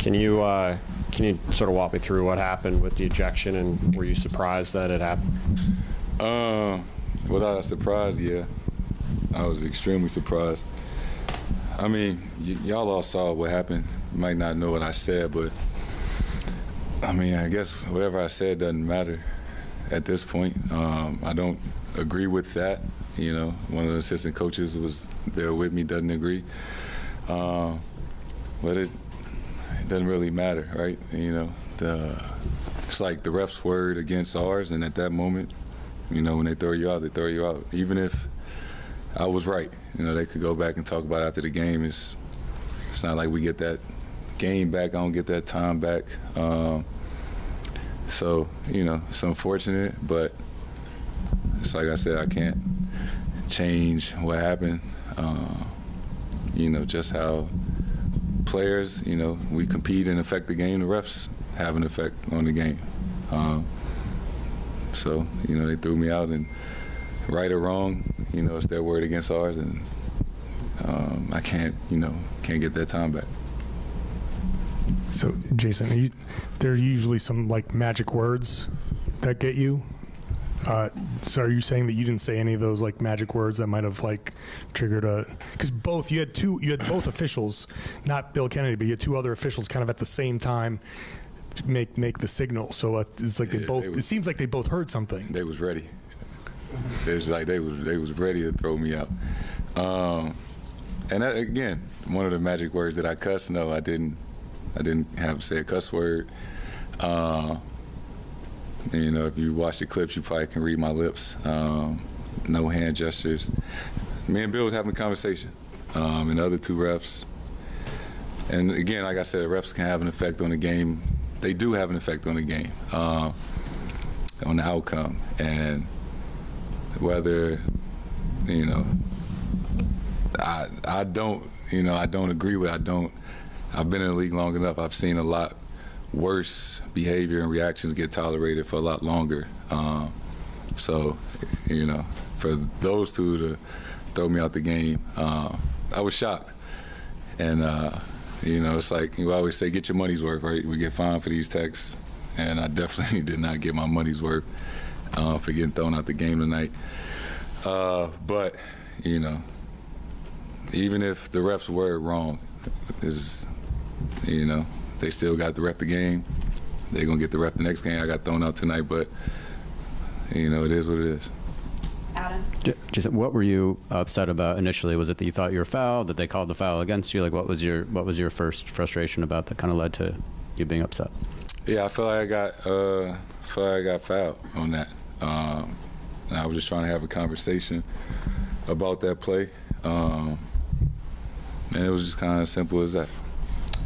Can you sort of walk me through what happened with the ejection, and were you surprised that it happened? Was I surprised? Yeah, I was extremely surprised. I mean, y'all all saw what happened. You might not know what I said, but I mean, I guess whatever I said doesn't matter at this point. I don't agree with that. You know, one of the assistant coaches was there with me, doesn't agree. But it doesn't really matter, right? You know, it's like the ref's word against ours, and at that moment, you know, when they throw you out, they throw you out. Even if I was right, you know, they could go back and talk about it after the game. It's not like we get that game back. I don't get that time back. So, you know, it's unfortunate, but it's like I said, I can't change what happened. You know, just how players, you know, we compete and affect the game. The refs have an effect on the game. So, you know, they threw me out, and right or wrong, you know, it's their word against ours, and I can't get that time back. So, Jayson, there are usually some, like, magic words that get you. So are you saying that you didn't say any of those, like, magic words that might have, like, triggered a – because you had both officials, not Bill Kennedy, but you had two other officials kind of at the same time to make the signal. So it's like it seems like they both heard something. They was ready. It's like they was ready to throw me out. And that, again, one of the magic words that I cussed. No, I didn't have to say a cuss word. You know, if you watch the clips, you probably can read my lips. No hand gestures. Me and Bill was having a conversation, and the other two refs. And again, like I said, the refs can have an effect on the game. They do have an effect on the game, on the outcome. And whether, you know, I don't agree with, I've been in the league long enough. I've seen a lot worse behavior and reactions get tolerated for a lot longer. So, you know, for those two to throw me out the game, I was shocked. And, you know, it's like you always say, get your money's worth, right? We get fined for these texts, and I definitely did not get my money's worth for getting thrown out the game tonight. But, you know, even if the refs were wrong, you know, they still got the ref the game. They're going to get the ref the next game. I got thrown out tonight, but, you know, it is what it is. Adam? Jayson, what were you upset about initially? Was it that you thought you were fouled, that they called the foul against you? Like, what was your first frustration about that kind of led to you being upset? Yeah, I feel like I got fouled on that. I was just trying to have a conversation about that play, and it was just kind of simple as that.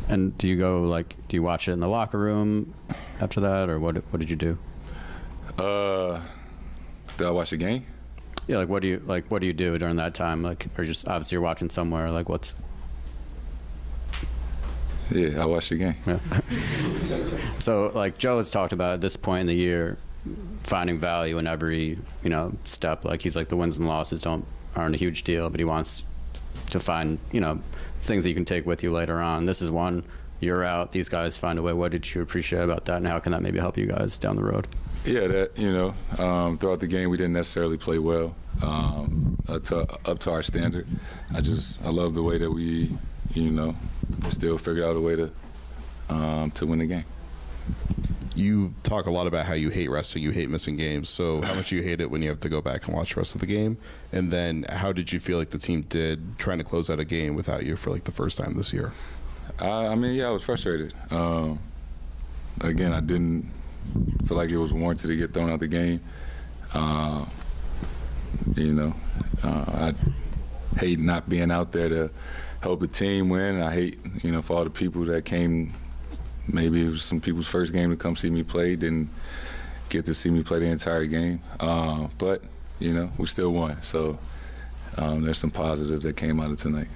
And do you watch it in the locker room after that, or what did you do? Did I watch the game? Yeah, like what do you do during that time? Like, or just obviously you're watching somewhere. Like, what's? Yeah, I watched the game. Yeah. So, like Joe has talked about at this point in the year, finding value in every step. Like, he's like, the wins and losses aren't a huge deal, but he wants to find things that you can take with you later on. This is one. You're out. These guys find a way. What did you appreciate about that, and how can that maybe help you guys down the road? Yeah, that throughout the game we didn't necessarily play well up to our standard. I love the way that we still figured out a way to win the game. You talk a lot about how you hate resting, you hate missing games. So how much you hate it when you have to go back and watch the rest of the game? And then how did you feel like the team did trying to close out a game without you for like the first time this year? I was frustrated. Again, I didn't feel like it was warranted to get thrown out the game. I hate not being out there to help the team win. I hate, for all the people that came. Maybe it was some people's first game to come see me play, didn't get to see me play the entire game. But, we still won. So there's some positives that came out of tonight.